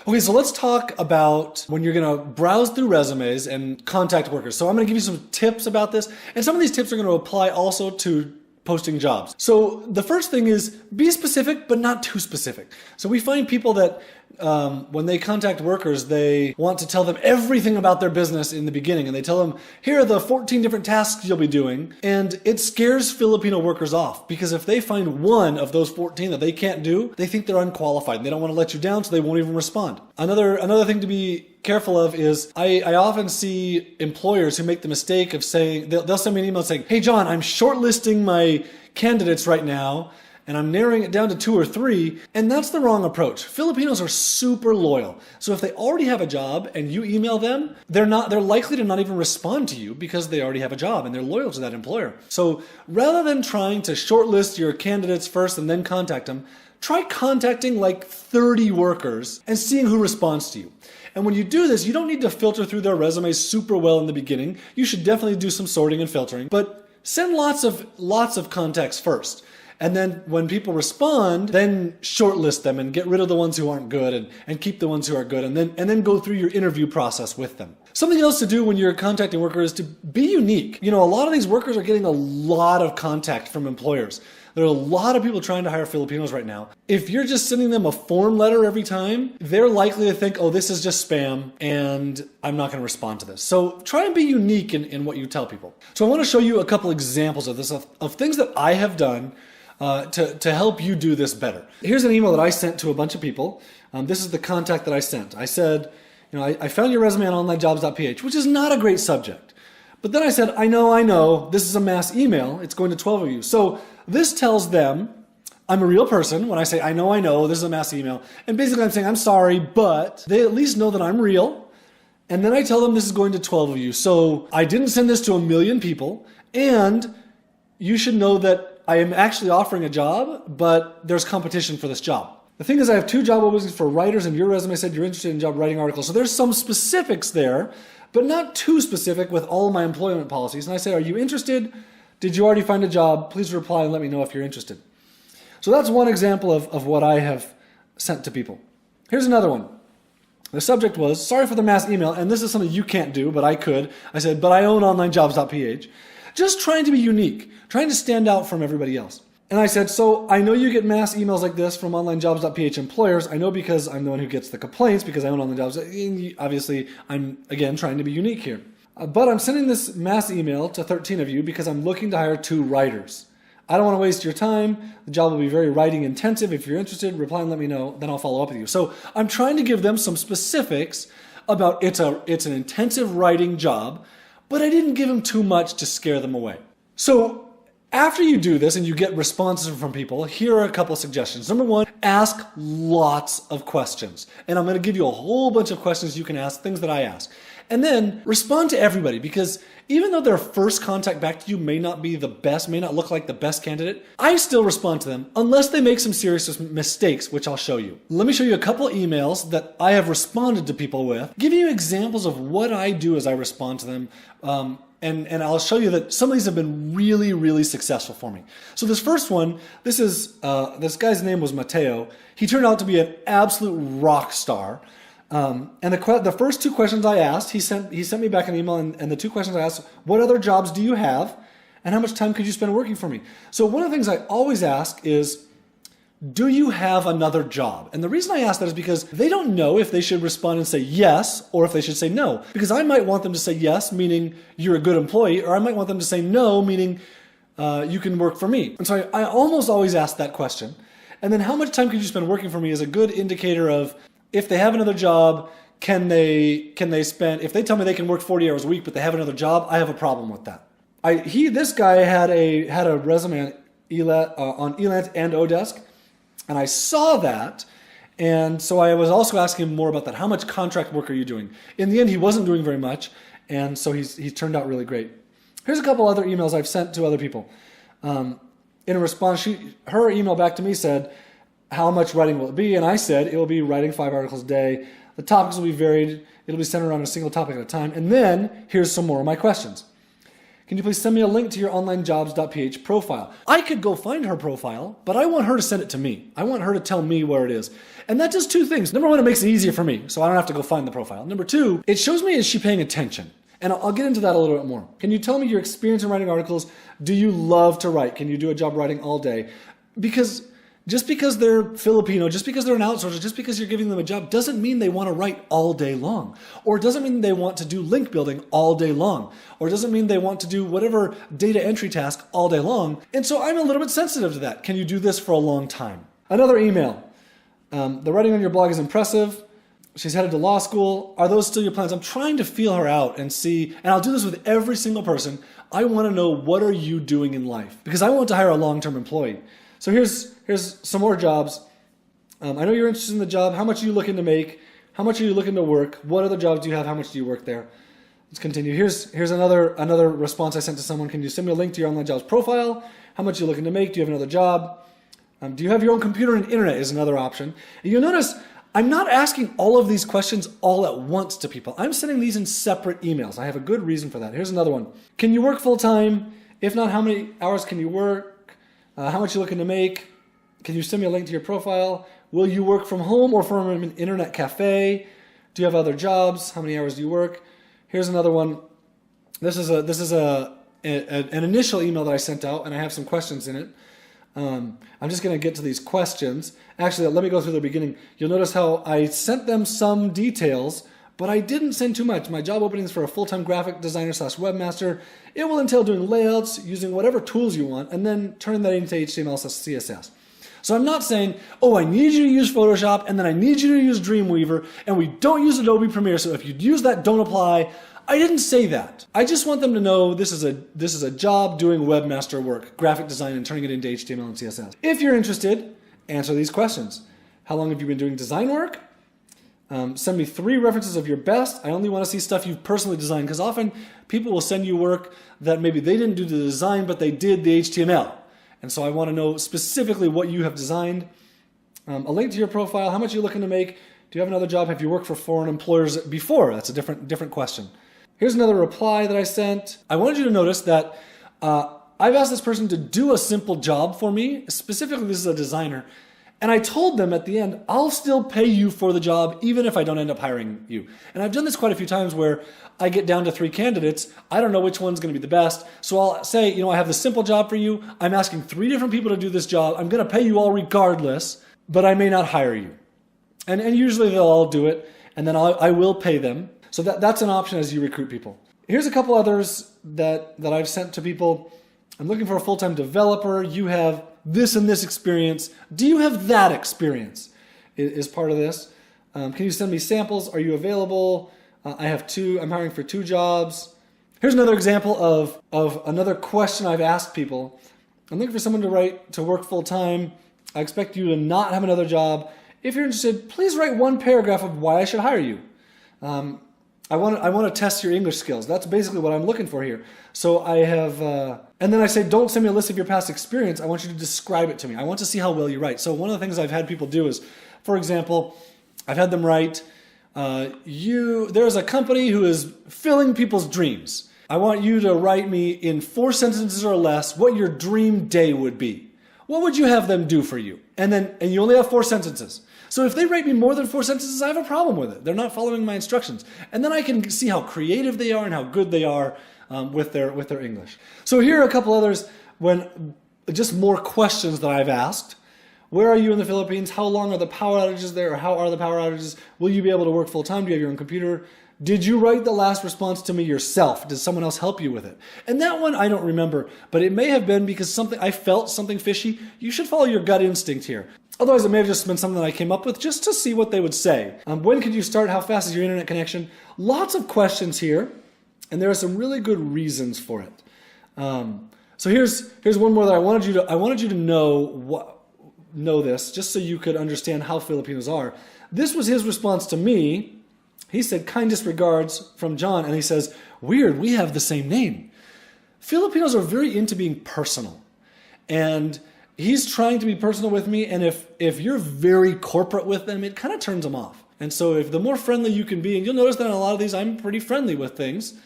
Okay, so let's talk about when you're going to browse through resumes and contact workers. So I'm going to give you some tips about this, and some of these tips are going to apply also to posting jobs. So the first thing is be specific, but not too specific. So we find people that when they contact workers, they want to tell them everything about their business in the beginning, and they tell them, here are the 14 different tasks you'll be doing, and it scares Filipino workers off, because if they find one of those 14 that they can't do, they think they're unqualified, and they don't want to let you down, so they won't even respond. Another thing to be careful of is I often see employers who make the mistake of saying, they'll send me an email saying, hey John, I'm shortlisting my candidates right now, and I'm narrowing it down to 2 or 3, and that's the wrong approach. Filipinos are super loyal. So if they already have a job and you email them, they're likely to not even respond to you because they already have a job and they're loyal to that employer. So rather than trying to shortlist your candidates first and then contact them, try contacting like 30 workers and seeing who responds to you. And when you do this, you don't need to filter through their resumes super well in the beginning. You should definitely do some sorting and filtering, but send lots of contacts first. And then when people respond, then shortlist them and get rid of the ones who aren't good and keep the ones who are good, and then go through your interview process with them. Something else to do when you're contacting workers is to be unique. You know, a lot of these workers are getting a lot of contact from employers. There are a lot of people trying to hire Filipinos right now. If you're just sending them a form letter every time, they're likely to think, oh, this is just spam and I'm not going to respond to this. So try and be unique in what you tell people. So I want to show you a couple examples of this, of things that I have done to help you do this better. Here's an email that I sent to a bunch of people. This is the contact that I sent. I said, you know, I found your resume on Onlinejobs.ph, which is not a great subject. But then I said, I know, this is a mass email. It's going to 12 of you. So this tells them I'm a real person when I say, I know, this is a mass email. And basically I'm saying, I'm sorry, but they at least know that I'm real. And then I tell them this is going to 12 of you. So I didn't send this to 1 million people. And you should know that I am actually offering a job, but there's competition for this job. The thing is, I have 2 job openings for writers, and your resume said you're interested in job writing articles. So there's some specifics there, but not too specific with all my employment policies. And I say, are you interested? Did you already find a job? Please reply and let me know if you're interested. So that's one example of what I have sent to people. Here's another one. The subject was, sorry for the mass email, and this is something you can't do, but I could. I said, but I own Onlinejobs.ph. Just trying to be unique, trying to stand out from everybody else. And I said, so I know you get mass emails like this from Onlinejobs.ph employers. I know because I'm the one who gets the complaints because I own Onlinejobs. Obviously, I'm, again, trying to be unique here. But I'm sending this mass email to 13 of you because I'm looking to hire 2 writers. I don't want to waste your time. The job will be very writing intensive. If you're interested, reply and let me know. Then I'll follow up with you. So I'm trying to give them some specifics about it's an intensive writing job, but I didn't give them too much to scare them away. So after you do this and you get responses from people, here are a couple of suggestions. Number 1, ask lots of questions. And I'm going to give you a whole bunch of questions you can ask, things that I ask. And then respond to everybody, because even though their first contact back to you may not be the best, may not look like the best candidate, I still respond to them unless they make some serious mistakes, which I'll show you. Let me show you a couple emails that I have responded to people with, giving you examples of what I do as I respond to them. And I'll show you that some of these have been really, really successful for me. So this first one, this guy's name was Mateo. He turned out to be an absolute rock star. And the first 2 questions I asked, he sent me back an email, and the 2 questions I asked, what other jobs do you have, and how much time could you spend working for me? So one of the things I always ask is, do you have another job? And the reason I ask that is because they don't know if they should respond and say yes, or if they should say no. Because I might want them to say yes, meaning you're a good employee, or I might want them to say no, meaning you can work for me. And so I almost always ask that question. And then how much time could you spend working for me is a good indicator of, if they have another job, can they spend, if they tell me they can work 40 hours a week, but they have another job, I have a problem with that. This guy had a resume on Elant and Odesk, and I saw that, and so I was also asking him more about that. How much contract work are you doing? In the end, he wasn't doing very much, and so he's turned out really great. Here's a couple other emails I've sent to other people. In a response, her email back to me said, how much writing will it be? And I said, it will be writing 5 articles a day. The topics will be varied. It'll be centered around a single topic at a time. And then, here's some more of my questions. Can you please send me a link to your Onlinejobs.ph profile? I could go find her profile, but I want her to send it to me. I want her to tell me where it is. And that does two things. Number one, it makes it easier for me, so I don't have to go find the profile. Number two, it shows me, is she paying attention? And I'll get into that a little bit more. Can you tell me your experience in writing articles? Do you love to write? Can you do a job writing all day? Because just because they're Filipino, just because they're an outsourcer, just because you're giving them a job doesn't mean they want to write all day long. Or doesn't mean they want to do link building all day long. Or doesn't mean they want to do whatever data entry task all day long. And so I'm a little bit sensitive to that. Can you do this for a long time? Another email. The writing on your blog is impressive. She's headed to law school. Are those still your plans? I'm trying to feel her out and see, and I'll do this with every single person. I want to know, what are you doing in life? Because I want to hire a long-term employee. So here's some more jobs. I know you're interested in the job. How much are you looking to make? How much are you looking to work? What other jobs do you have? How much do you work there? Let's continue. Here's another response I sent to someone. Can you send me a link to your online jobs profile? How much are you looking to make? Do you have another job? Do you have your own computer and internet is another option. And you'll notice I'm not asking all of these questions all at once to people. I'm sending these in separate emails. I have a good reason for that. Here's another one. Can you work full time? If not, how many hours can you work? How much are you looking to make? Can you send me a link to your profile? Will you work from home or from an internet cafe? Do you have other jobs? How many hours do you work? Here's another one. This is an initial email that I sent out, and I have some questions in it. I'm just going to get to these questions. Actually, let me go through the beginning. You'll notice how I sent them some details, but I didn't send too much. My job opening is for a full-time graphic designer / webmaster. It will entail doing layouts, using whatever tools you want, and then turning that into HTML / CSS. So I'm not saying, oh, I need you to use Photoshop, and then I need you to use Dreamweaver, and we don't use Adobe Premiere, so if you use that, don't apply. I didn't say that. I just want them to know this is a job doing webmaster work, graphic design, and turning it into HTML and CSS. If you're interested, answer these questions. How long have you been doing design work? Send me 3 references of your best. I only want to see stuff you've personally designed, because often people will send you work that maybe they didn't do the design, but they did the HTML. And so I want to know specifically what you have designed. A link to your profile. How much are you looking to make? Do you have another job? Have you worked for foreign employers before? That's a different question. Here's another reply that I sent. I wanted you to notice that I've asked this person to do a simple job for me. Specifically, this is a designer. And I told them at the end, I'll still pay you for the job even if I don't end up hiring you. And I've done this quite a few times where I get down to 3 candidates. I don't know which one's going to be the best. So I'll say, I have this simple job for you. I'm asking 3 different people to do this job. I'm going to pay you all regardless, but I may not hire you. And usually they'll all do it. And then I will pay them. So that's an option as you recruit people. Here's a couple others that I've sent to people. I'm looking for a full-time developer. You have this and this experience. Do you have that experience? Is part of this. Can you send me samples? Are you available? I have 2. I'm hiring for 2 jobs. Here's another example of another question I've asked people. I'm looking for someone to work full-time. I expect you to not have another job. If you're interested, please write 1 paragraph of why I should hire you. I want to test your English skills. That's basically what I'm looking for here. So I have, and then I say, don't send me a list of your past experience. I want you to describe it to me. I want to see how well you write. So one of the things I've had people do is, for example, I've had them write, there's a company who is filling people's dreams. I want you to write me in 4 sentences or less what your dream day would be. What would you have them do for you? And you only have 4 sentences. So if they write me more than 4 sentences, I have a problem with it. They're not following my instructions. And then I can see how creative they are and how good they are with their English. So here are a couple others just more questions that I've asked. Where are you in the Philippines? How long are the power outages there? Or how are the power outages? Will you be able to work full time? Do you have your own computer? Did you write the last response to me yourself? Did someone else help you with it? And that one I don't remember, but it may have been because I felt something fishy. You should follow your gut instinct here. Otherwise, it may have just been something that I came up with just to see what they would say. When could you start? How fast is your internet connection? Lots of questions here, and there are some really good reasons for it. So here's one more that I wanted you to know this, just so you could understand how Filipinos are. This was his response to me. He said, kindest regards from John, and he says, weird, we have the same name. Filipinos are very into being personal, and he's trying to be personal with me, and if you're very corporate with them, it kind of turns them off. And so if the more friendly you can be, and you'll notice that in a lot of these, I'm pretty friendly with things.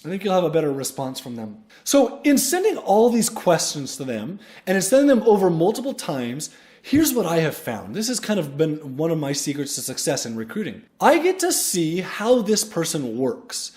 I think you'll have a better response from them. So in sending all these questions to them and in sending them over multiple times, here's what I have found. This has kind of been one of my secrets to success in recruiting. I get to see how this person works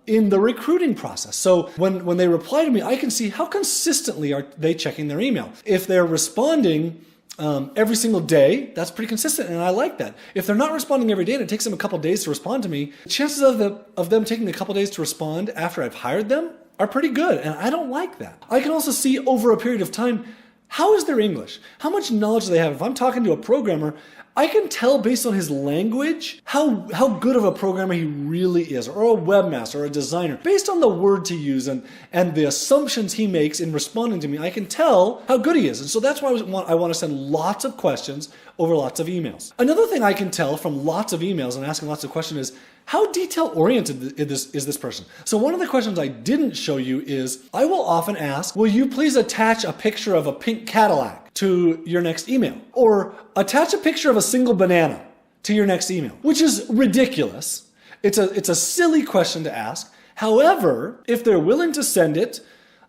in the recruiting process. So when they reply to me, I can see how consistently are they checking their email. If they're responding every single day, that's pretty consistent, and I like that. If they're not responding every day and it takes them a couple days to respond to me, the chances of them taking a couple days to respond after I've hired them are pretty good, and I don't like that. I can also see over a period of time, how is their English? How much knowledge do they have? If I'm talking to a programmer, I can tell based on his language how good of a programmer he really is, or a webmaster, or a designer. Based on the word to use and the assumptions he makes in responding to me, I can tell how good he is. And so that's why I want to send lots of questions over lots of emails. Another thing I can tell from lots of emails and asking lots of questions is, how detail-oriented is this person? So one of the questions I didn't show you is, I will often ask, will you please attach a picture of a pink Cadillac to your next email? Or attach a picture of a single banana to your next email, which is ridiculous. It's a silly question to ask. However, if they're willing to send it,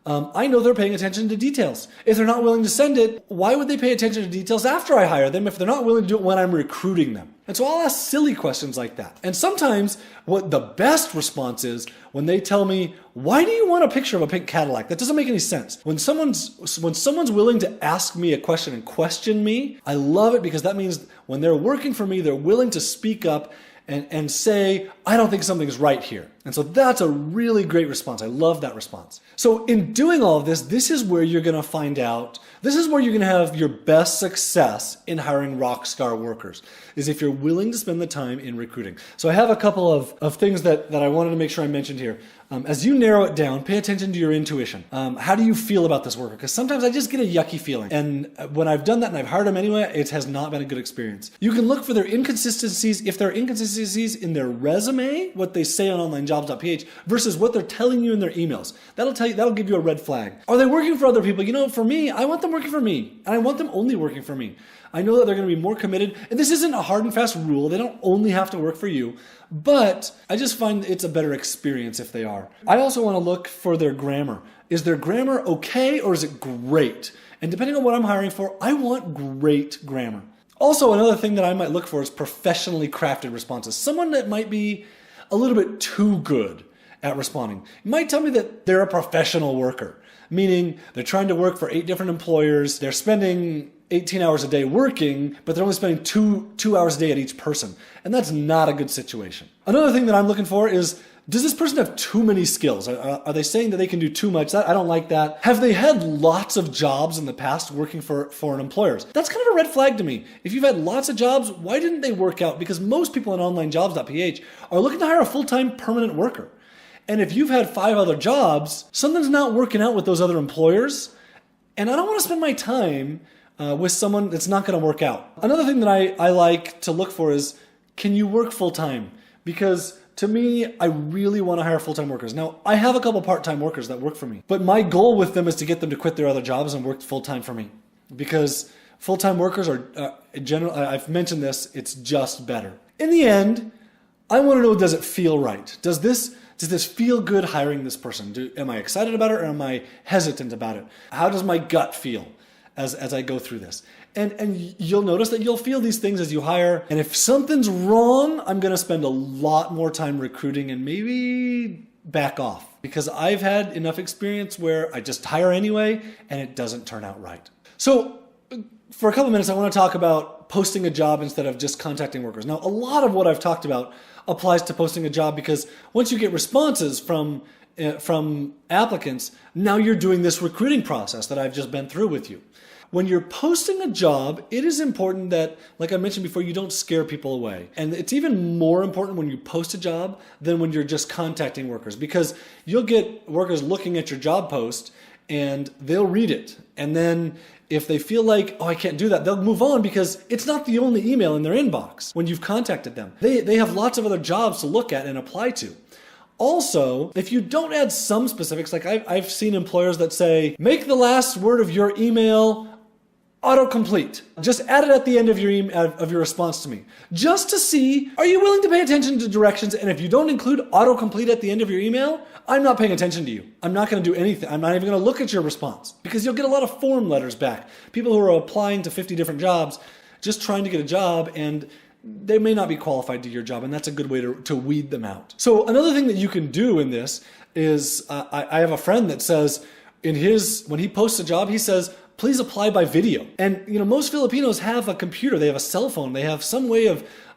I know they're paying attention to details. If they're not willing to send it, why would they pay attention to details after I hire them if they're not willing to do it when I'm recruiting them? And so I'll ask silly questions like that. And sometimes what the best response is when they tell me, why do you want a picture of a pink Cadillac? That doesn't make any sense. When someone's willing to ask me a question and question me, I love it, because that means when they're working for me, they're willing to speak up and say, I don't think something's right here. And so that's a really great response. I love that response. So in doing all of this, this is where you're going to find out, this is where you're going to have your best success in hiring rock star workers, is if you're willing to spend the time in recruiting. So I have a couple of things that I wanted to make sure I mentioned here. As you narrow it down, pay attention to your intuition. How do you feel about this worker? Because sometimes I just get a yucky feeling. And when I've done that and I've hired them anyway, it has not been a good experience. You can look for their inconsistencies. If there are inconsistencies in their resume, what they say on Onlinejobs.ph, versus what they're telling you in their emails, that'll give you a red flag. Are they working for other people? For me, I want them working for me. And I want them only working for me. I know that they're going to be more committed. And this isn't a hard and fast rule. They don't only have to work for you. But I just find it's a better experience if they are. I also want to look for their grammar. Is their grammar okay, or is it great? And depending on what I'm hiring for, I want great grammar. Also, another thing that I might look for is professionally crafted responses. Someone that might be a little bit too good at responding. It might tell me that they're a professional worker, meaning they're trying to work for 8 different employers. They're spending 18 hours a day working, but they're only spending two hours a day at each person. And that's not a good situation. Another thing that I'm looking for is, does this person have too many skills? Are they saying that they can do too much? I don't like that. Have they had lots of jobs in the past working for foreign employers? That's kind of a red flag to me. If you've had lots of jobs, why didn't they work out? Because most people on Onlinejobs.ph are looking to hire a full-time permanent worker. And if you've had 5 other jobs, something's not working out with those other employers. And I don't want to spend my time with someone that's not going to work out. Another thing that I like to look for is, can you work full-time? Because to me, I really want to hire full-time workers. Now, I have a couple part-time workers that work for me, but my goal with them is to get them to quit their other jobs and work full-time for me. Because full-time workers are, generally, I've mentioned this, it's just better. In the end, I want to know, does it feel right? Does this feel good hiring this person? Am I excited about it, or am I hesitant about it? How does my gut feel as I go through this? And you'll notice that you'll feel these things as you hire. And if something's wrong, I'm going to spend a lot more time recruiting and maybe back off. Because I've had enough experience where I just hire anyway and it doesn't turn out right. So for a couple minutes, I want to talk about posting a job instead of just contacting workers. Now, a lot of what I've talked about applies to posting a job, because once you get responses from applicants, now you're doing this recruiting process that I've just been through with you. When you're posting a job, it is important that, like I mentioned before, you don't scare people away. And it's even more important when you post a job than when you're just contacting workers, because you'll get workers looking at your job post and they'll read it. And then if they feel like, oh, I can't do that, they'll move on, because it's not the only email in their inbox when you've contacted them. They have lots of other jobs to look at and apply to. Also, if you don't add some specifics, like I've seen employers that say, make the last word of your email autocomplete. Just add it at the end of your of your response to me. Just to see, are you willing to pay attention to directions? And if you don't include autocomplete at the end of your email, I'm not paying attention to you. I'm not going to do anything. I'm not even going to look at your response because you'll get a lot of form letters back. People who are applying to 50 different jobs, just trying to get a job, and they may not be qualified to your job, and that's a good way to weed them out. So another thing that you can do in this is, I have a friend that says when he posts a job, he says, please apply by video. And most Filipinos have a computer, they have a cell phone, they have some way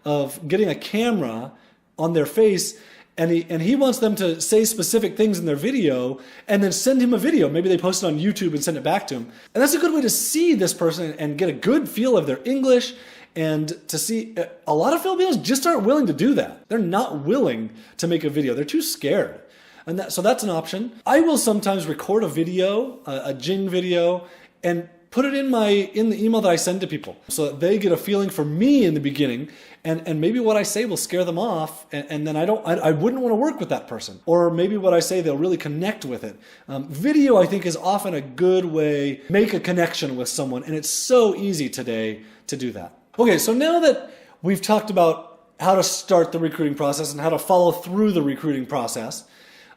of getting a camera on their face, and he wants them to say specific things in their video and then send him a video. Maybe they post it on YouTube and send it back to him. And that's a good way to see this person and get a good feel of their English, and to see a lot of Filipinos just aren't willing to do that. They're not willing to make a video. They're too scared. And so that's an option. I will sometimes record a video, a Jing video, and put it in the email that I send to people so that they get a feeling for me in the beginning, and maybe what I say will scare them off, and then I wouldn't want to work with that person. Or maybe what I say, they'll really connect with it. Video, I think, is often a good way to make a connection with someone, and it's so easy today to do that. Okay, so now that we've talked about how to start the recruiting process and how to follow through the recruiting process,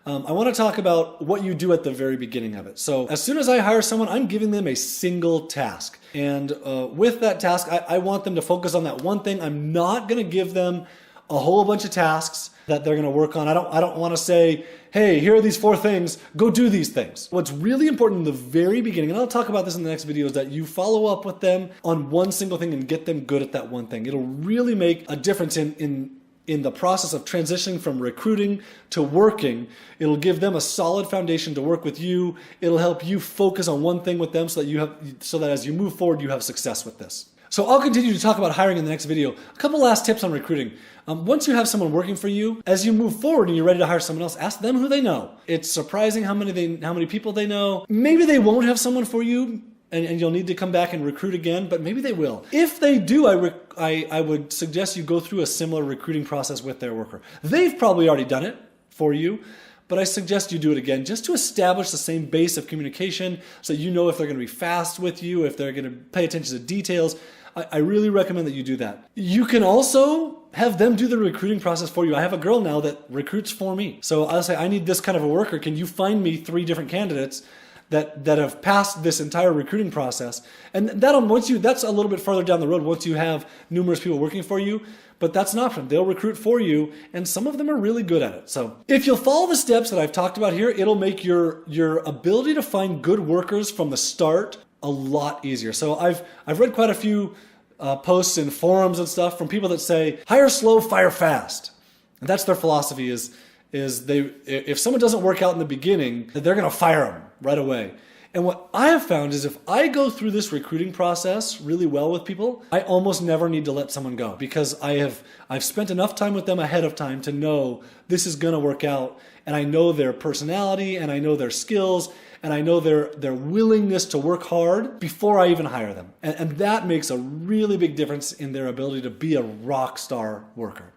I want to talk about what you do at the very beginning of it. So as soon as I hire someone, I'm giving them a single task. And with that task, I want them to focus on that one thing. I'm not going to give them a whole bunch of tasks that they're going to work on. I don't want to say, hey, here are these 4 things, go do these things. What's really important in the very beginning, and I'll talk about this in the next video, is that you follow up with them on one single thing and get them good at that one thing. It'll really make a difference in the process of transitioning from recruiting to working. It'll give them a solid foundation to work with you. It'll help you focus on one thing with them so that as you move forward, you have success with this. So I'll continue to talk about hiring in the next video. A couple last tips on recruiting. Once you have someone working for you, as you move forward and you're ready to hire someone else, ask them who they know. It's surprising how many people they know. Maybe they won't have someone for you, and you'll need to come back and recruit again, but maybe they will. If they do, I would suggest you go through a similar recruiting process with their worker. They've probably already done it for you, but I suggest you do it again just to establish the same base of communication so you know if they're going to be fast with you, if they're going to pay attention to details. I really recommend that you do that. You can also have them do the recruiting process for you. I have a girl now that recruits for me. So I'll say, I need this kind of a worker. Can you find me 3 different candidates that have passed this entire recruiting process? And that's a little bit further down the road once you have numerous people working for you, but that's an option. They'll recruit for you, and some of them are really good at it. So if you'll follow the steps that I've talked about here, it'll make your ability to find good workers from the start a lot easier. So I've read quite a few posts in forums and stuff from people that say, hire slow, fire fast. And that's their philosophy is if someone doesn't work out in the beginning, they're going to fire them right away. And what I have found is if I go through this recruiting process really well with people, I almost never need to let someone go because I've spent enough time with them ahead of time to know this is going to work out, and I know their personality, and I know their skills, and I know their willingness to work hard before I even hire them. And that makes a really big difference in their ability to be a rock star worker.